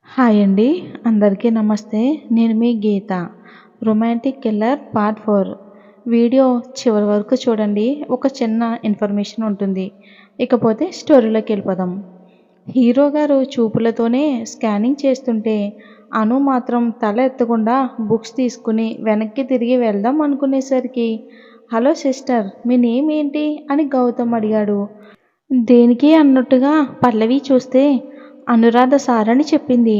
Hi అండి. అందరికీ నమస్తే. నేను మీ గీత. రొమాంటిక్ కిల్లర్ పార్ట్ 4 వీడియో చివరి వరకు చూడండి. ఒక చిన్న ఇన్ఫర్మేషన్ ఉంటుంది. ఇకపోతే స్టోరీలోకి వెళ్ళిపోదాం. హీరో గారు చూపులతోనే స్కానింగ్ చేస్తుంటే అను మాత్రం తల ఎత్తకుండా బుక్స్ తీసుకుని వెనక్కి తిరిగి వెళ్దాం అనుకునేసరికి హలో సిస్టర్, మీ నేమ్ ఏంటి అని గౌతమ్ అడిగాడు. దేనికి అన్నట్టుగా పల్లవి చూస్తే అనురాధ సార్ అని చెప్పింది.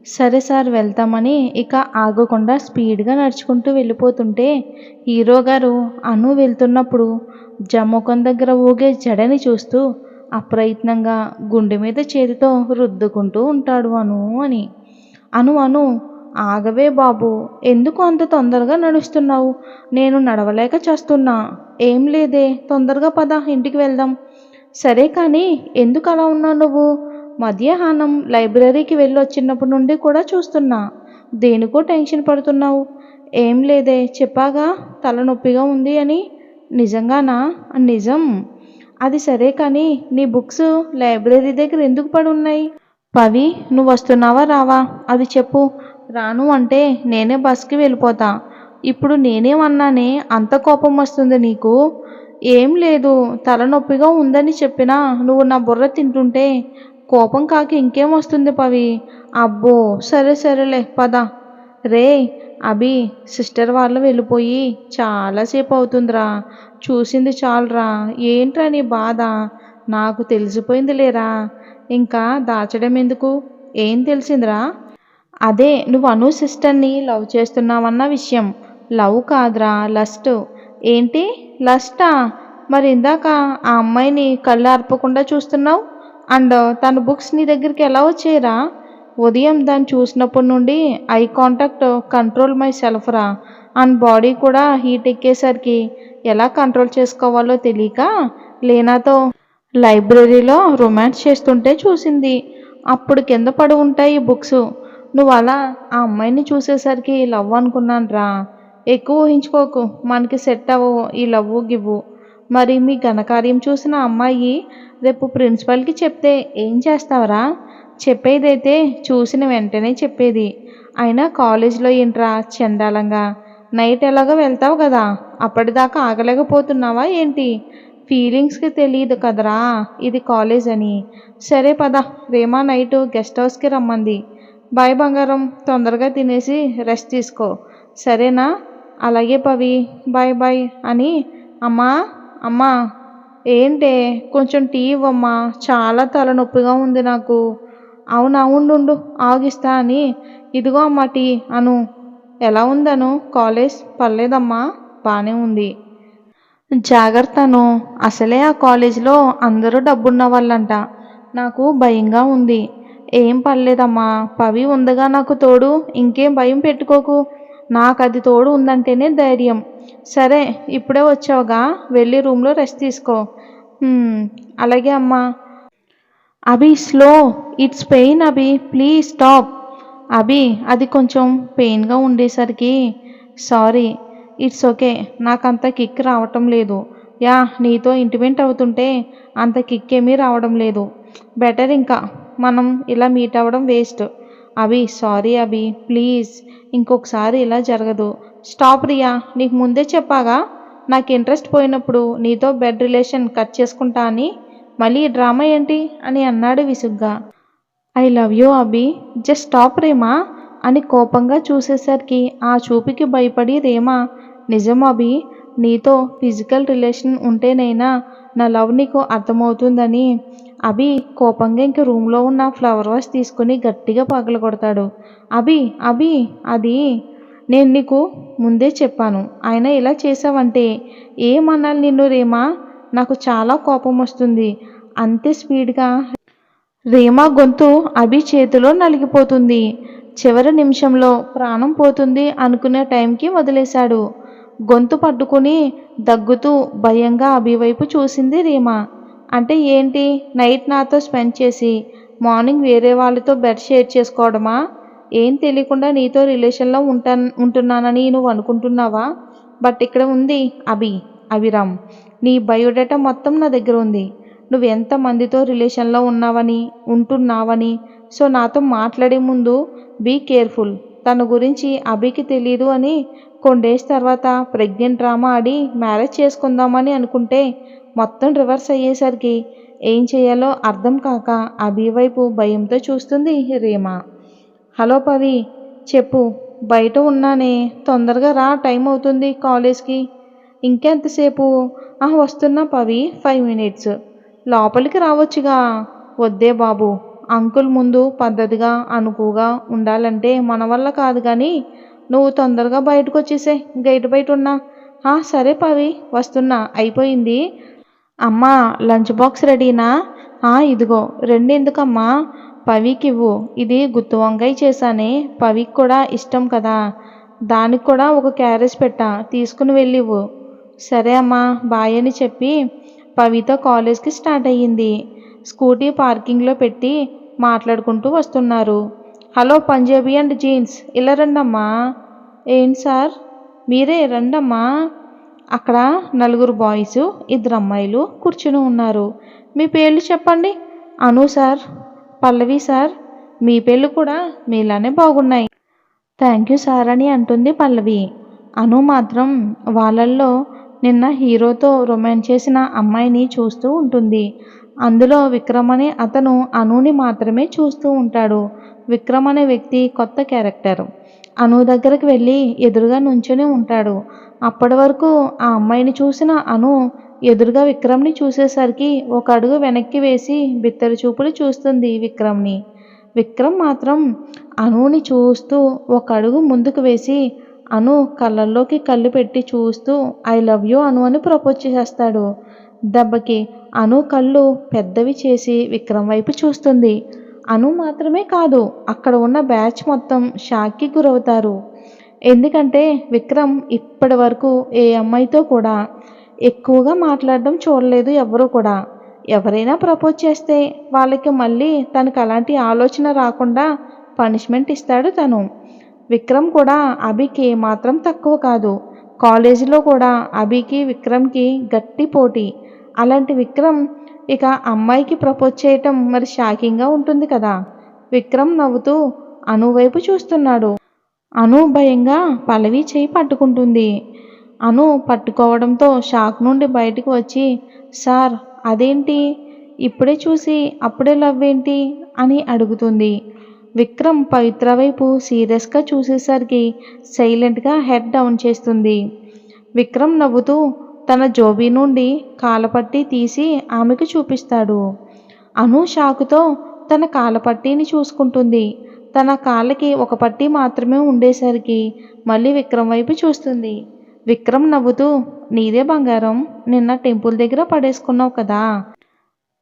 సరే సార్ వెళ్తామని ఇక ఆగకుండా స్పీడ్గా నడుచుకుంటూ వెళ్ళిపోతుంటే హీరో గారు అను వెళ్తున్నప్పుడు జముఖం దగ్గర ఊగే జడని చూస్తూ అప్రయత్నంగా గుండె మీద చేతితో రుద్దుకుంటూ ఉంటాడు అను అని. అను అను ఆగవే బాబు, ఎందుకు అంత తొందరగా నడుస్తున్నావు? నేను నడవలేక చేస్తున్నా. ఏం లేదే, తొందరగా పద, ఇంటికి వెళ్దాం. సరే కానీ ఎందుకు అలా ఉన్నావు నువ్వు? మధ్యాహ్నం లైబ్రరీకి వెళ్ళొచ్చినప్పటి నుండి కూడా చూస్తున్నా. దేనికో టెన్షన్ పడుతున్నావు. ఏం లేదే, చెప్పాగా తలనొప్పిగా ఉంది అని. నిజంగానా? నిజం. అది సరే కానీ నీ బుక్స్ లైబ్రరీ దగ్గర ఎందుకు పడి ఉన్నాయి? పవి, నువ్వు వస్తున్నావా రావా అది చెప్పు. రాను అంటే నేనే బస్కి వెళ్ళిపోతా. ఇప్పుడు నేనేమన్నానే అంత కోపం వస్తుంది నీకు? ఏం లేదు, తలనొప్పిగా ఉందని చెప్పినా నువ్వు నా బుర్ర తింటుంటే కోపం కాక ఇంకేం వస్తుంది పవి. అబ్బో, సరే సరేలే పద. రే అభి, సిస్టర్ వాళ్ళు వెళ్ళిపోయి చాలాసేపు అవుతుందిరా. చూసింది చాలురా. ఏంట్రా నీ బాధ? నాకు తెలిసిపోయింది లేరా. ఇంకా దాచడం ఎందుకు? ఏం తెలిసిందిరా? అదే నువ్వు అను సిస్టర్ని లవ్ చేస్తున్నావన్న విషయం. లవ్ కాదురా, లస్ట్. ఏంటి లస్టా? మరి ఇందాక ఆ అమ్మాయిని కళ్ళు ఆర్పకుండా చూస్తున్నావు. అండ్ తన బుక్స్ నీ దగ్గరికి ఎలా వచ్చాయిరా? ఉదయం దాన్ని చూసినప్పటి నుండి eye contact control my self రా. అండ్ బాడీ కూడా హీట్ ఎక్కేసరికి ఎలా కంట్రోల్ చేసుకోవాలో తెలియక లేనాతో లైబ్రరీలో రొమాన్స్ చేస్తుంటే చూసింది. అప్పుడు కింద పడి ఉంటాయి ఈ బుక్స్. నువ్వు అలా ఆ అమ్మాయిని చూసేసరికి లవ్ అనుకున్నాను రా. ఎక్కువ ఊహించుకోకు, మనకి సెట్ అవ్వవు ఈ లవ్వు గివ్వు. మరి మీ ఘనకార్యం చూసిన అమ్మాయి రేపు ప్రిన్సిపల్కి చెప్తే ఏం చేస్తావరా? చెప్పేదైతే చూసిన వెంటనే చెప్పేది. అయినా కాలేజ్లో ఏంట్రా చండాలంగా? నైట్ ఎలాగో వెళ్తావు కదా, అప్పటిదాకా ఆగలేకపోతున్నావా ఏంటి? ఫీలింగ్స్కి తెలియదు కదరా ఇది కాలేజ్ అని. సరే పద, రేమా నైటు గెస్ట్ హౌస్కి రమ్మంది. బాయ్ బంగారం, తొందరగా తినేసి రెస్ట్ తీసుకో, సరేనా? అలాగే పవి, బాయ్ బాయ్ అని. అమ్మా అమ్మా, ఏంటే కొంచెం టీ ఇవ్వమ్మా, చాలా తలనొప్పిగా ఉంది నాకు. అవునా, ఉండు ఆగిస్తా అని. ఇదిగో అమ్మా టీ. అను, ఎలా ఉందను కాలేజ్? పర్లేదమ్మా, బాగానే ఉంది. జాగ్రత్తను, అసలే ఆ కాలేజీలో అందరూ డబ్బున్న వాళ్ళంట. నాకు భయంగా ఉంది. ఏం పర్లేదమ్మా, పవి ఉందగా నాకు తోడు, ఇంకేం భయం పెట్టుకోకు. నాకు అది తోడు ఉందంటేనే ధైర్యం. సరే ఇప్పుడే వచ్చావుగా, వెళ్ళి రూమ్లో రెస్ట్ తీసుకో. అలాగే అమ్మా. Abhi slow, it's pain Abhi, please stop. Abhi, అది కొంచెం పెయిన్గా ఉండేసరికి సారీ. ఇట్స్ ఓకే, నాకంత కిక్ రావటం లేదు. యా, నీతో ఇంటిమేట్ అవుతుంటే అంత కిక్ ఏమీ రావడం లేదు. బెటర్ ఇంకా మనం ఇలా మీట్ అవ్వడం waste. Abhi sorry Abhi, please ఇంకొకసారి ఇలా జరగదు. స్టాప్ రియా, నీకు ముందే చెప్పాగా నాకు ఇంట్రెస్ట్ పోయినప్పుడు నీతో బెడ్ రిలేషన్ కట్ చేసుకుంటా అని. మళ్ళీ ఈ డ్రామా ఏంటి అని అన్నాడు విసుగ్గా. I love you Abhi, just stop రేమా అని కోపంగా చూసేసరికి ఆ చూపుకి భయపడి రేమా, నిజం అభి, నీతో ఫిజికల్ రిలేషన్ ఉంటేనైనా నా లవ్ నీకు అర్థమవుతుందని. అభి కోపంగా ఇంక రూమ్లో ఉన్న ఫ్లవర్ వాష్ తీసుకుని గట్టిగా పగలగొడతాడు. అభి అభి, అది నేను నీకు ముందే చెప్పాను, అయినా ఇలా చేసావంటే ఏమనాలి నిన్ను రేమా? నాకు చాలా కోపం వస్తుంది. అంతే స్పీడ్గా రీమా గొంతు అభి చేతిలో నలిగిపోతుంది. చివరి నిమిషంలో ప్రాణం పోతుంది అనుకునే టైంకి వదిలేశాడు. గొంతు పట్టుకుని దగ్గుతూ భయంగా అభి వైపు చూసింది రీమా. అంటే ఏంటి, నైట్ నాతో స్పెండ్ చేసి మార్నింగ్ వేరే వాళ్ళతో బెడ్ షేర్ చేసుకోవడమా? ఏం తెలియకుండా నీతో రిలేషన్లో ఉంటున్నానని నువ్వు అనుకుంటున్నావా? బట్ ఇక్కడ ఉంది అభిరామ్, నీ బయోడేటా మొత్తం నా దగ్గర ఉంది. నువ్వు ఎంతమందితో రిలేషన్లో ఉంటున్నావని సో నాతో మాట్లాడే ముందు బీ కేర్ఫుల్. తన గురించి అభికి తెలీదు అని కొన్ని డేస్ తర్వాత ప్రెగ్నెంట్ డ్రామా ఆడి మ్యారేజ్ చేసుకుందామని అనుకుంటే మొత్తం రివర్స్ అయ్యేసరికి ఏం చేయాలో అర్థం కాక అభి వైపు భయంతో చూస్తుంది రీమా. హలో పవి, చెప్పు. బయట ఉన్నానే, తొందరగా రా, టైం అవుతుంది కాలేజ్కి. ఇంకెంతసేపు? వస్తున్నా పవి, 5 మినిట్స్. లోపలికి రావచ్చుగా. వద్దే బాబు, అంకుల్ ముందు పద్ధతిగా అనుకుగా ఉండాలంటే మన వల్ల కాదు కానీ నువ్వు తొందరగా బయటకు వచ్చేసే, గేట్ బయట ఉన్నా. సరే పవి, వస్తున్నా, అయిపోయింది. అమ్మా, లంచ్ బాక్స్ రెడీనా? ఇదిగో. రెండెందుకమ్మా? పవికివ్వు. ఇది గుత్తి వంకాయ చేశానే, పవికి కూడా ఇష్టం కదా, దానికి కూడా ఒక క్యారేజ్ పెట్టా, తీసుకుని వెళ్ళివ్వు. సరే అమ్మా, బాయ్ అని చెప్పి పవితో కాలేజ్కి స్టార్ట్ అయ్యింది. స్కూటీ పార్కింగ్లో పెట్టి మాట్లాడుకుంటూ వస్తున్నారు. హలో పంజాబీ అండ్ జీన్స్, ఇలా రండమ్మా. ఏంటి సార్? మీరే రండమ్మా. అక్కడ 4 బాయ్స్, 2 అమ్మాయిలు కూర్చుని ఉన్నారు. మీ పేర్లు చెప్పండి. అను సార్. పల్లవి సార్. మీ పేర్లు కూడా మీలానే బాగున్నాయి. థ్యాంక్ యూ సార్ అని అంటుంది పల్లవి. అను మాత్రం వాళ్ళల్లో నిన్న హీరోతో రొమాన్స్ చేసిన అమ్మాయిని చూస్తూ ఉంటుంది. అందులో విక్రమ్ అనే అతను అనుని మాత్రమే చూస్తూ ఉంటాడు. విక్రమ్ అనే వ్యక్తి కొత్త క్యారెక్టర్. అను దగ్గరికి వెళ్ళి ఎదురుగా నుంచుని ఉంటాడు. అప్పటి వరకు ఆ అమ్మాయిని చూసిన అను ఎదురుగా విక్రమ్ని చూసేసరికి ఒక అడుగు వెనక్కి వేసి బిత్తర చూపులు చూస్తుంది విక్రమ్ని. విక్రమ్ మాత్రం అనుని చూస్తూ ఒక అడుగు ముందుకు వేసి అను కళ్ళల్లోకి కళ్ళు పెట్టి చూస్తూ ఐ లవ్ యూ అను అని ప్రపోజ్ చేసేస్తాడు. దెబ్బకి అను కళ్ళు పెద్దవి చేసి విక్రమ్ వైపు చూస్తుంది. అను మాత్రమే కాదు, అక్కడ ఉన్న బ్యాచ్ మొత్తం షాక్కి గురవుతారు. ఎందుకంటే విక్రమ్ ఇప్పటి వరకు ఏ అమ్మాయితో కూడా ఎక్కువగా మాట్లాడడం చూడలేదు ఎవరు కూడా. ఎవరైనా ప్రపోజ్ చేస్తే వాళ్ళకి మళ్ళీ తనకు అలాంటి ఆలోచన రాకుండా పనిష్మెంట్ ఇస్తాడు తను. విక్రమ్ కూడా అభికి మాత్రం తక్కువ కాదు. కాలేజీలో కూడా అభికి విక్రమ్కి గట్టి పోటీ. అలాంటి విక్రమ్ ఇక అమ్మాయికి ప్రపోజ్ చేయటం మరి షాకింగ్గా ఉంటుంది కదా. విక్రమ్ నవ్వుతూ అను వైపు చూస్తున్నాడు. అను భయంగా పల్లవి చేయి పట్టుకుంటుంది. అను పట్టుకోవడంతో షాక్ నుండి బయటకు వచ్చి సార్ అదేంటి, ఇప్పుడే చూసి అప్పుడే లవ్ ఏంటి అని అడుగుతుంది. విక్రమ్ పవిత్ర వైపు సీరియస్గా చూసేసరికి సైలెంట్గా హెడ్ డౌన్ చేస్తుంది. విక్రమ్ నవ్వుతూ తన జోబీ నుండి కాలపట్టి తీసి ఆమెకు చూపిస్తాడు. అను షాకుతో తన కాలపట్టీని చూసుకుంటుంది. తన కాళ్ళకి ఒక పట్టీ మాత్రమే ఉండేసరికి మళ్ళీ విక్రమ్ వైపు చూస్తుంది. విక్రమ్ నవ్వుతూ నీదే బంగారం, నిన్న టెంపుల్ దగ్గర పడేసుకున్నావు కదా,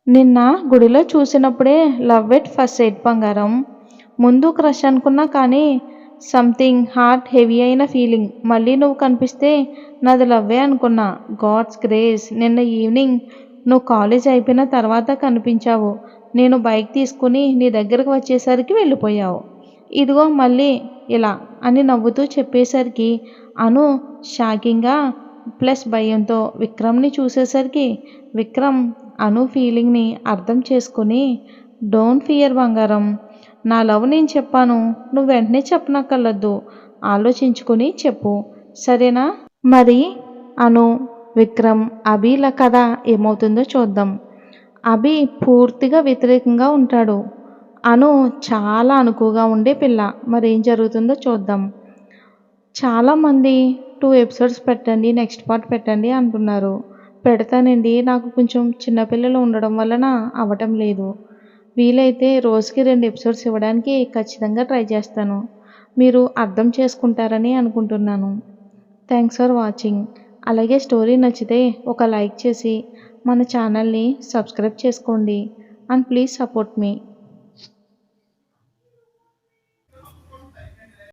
నిన్న గుడిలో చూసినప్పుడే లవ్ ఎట్ ఫస్ట్ సైట్ బంగారం. ముందు క్రష్ అనుకున్నా కానీ సంథింగ్ హార్ట్ హెవీ అయిన ఫీలింగ్. మళ్ళీ నువ్వు కనిపిస్తే నాది లవ్వే అనుకున్నా. గాడ్స్ గ్రేస్, నిన్న ఈవినింగ్ నువ్వు కాలేజ్ అయిపోయిన తర్వాత కనిపించావు. నేను బైక్ తీసుకుని నీ దగ్గరకు వచ్చేసరికి వెళ్ళిపోయావు. ఇదిగో మళ్ళీ ఇలా అని నవ్వుతూ చెప్పేసరికి అను షాకింగ్గా ప్లస్ భయంతో విక్రమ్ని చూసేసరికి విక్రమ్ అను ఫీలింగ్ని అర్థం చేసుకుని డోంట్ ఫియర్ బంగారం, నా లవ్ నేను చెప్పాను, నువ్వు వెంటనే చెప్పనక్కర్లేదు, ఆలోచించుకొని చెప్పు, సరేనా? మరి అను, విక్రమ్, అభిల కథ ఏమవుతుందో చూద్దాం. అభి పూర్తిగా వ్యతిరేకంగా ఉంటాడు. అను చాలా అనుకువగా ఉండే పిల్ల. మరి ఏం జరుగుతుందో చూద్దాం. చాలామంది 2 ఎపిసోడ్స్ పెట్టండి, నెక్స్ట్ పార్ట్ పెట్టండి అంటున్నారు. పెడతానండి, నాకు కొంచెం చిన్నపిల్లలు ఉండడం వలన అవ్వటం లేదు. వీలైతే రోజుకి 2 ఎపిసోడ్స్ ఇవ్వడానికి ఖచ్చితంగా ట్రై చేస్తాను. మీరు అర్థం చేసుకుంటారని అనుకుంటున్నాను. Thanks for watching. అలాగే స్టోరీ నచ్చితే ఒక లైక్ చేసి మన ఛానల్ని సబ్స్క్రైబ్ చేసుకోండి. And please support me.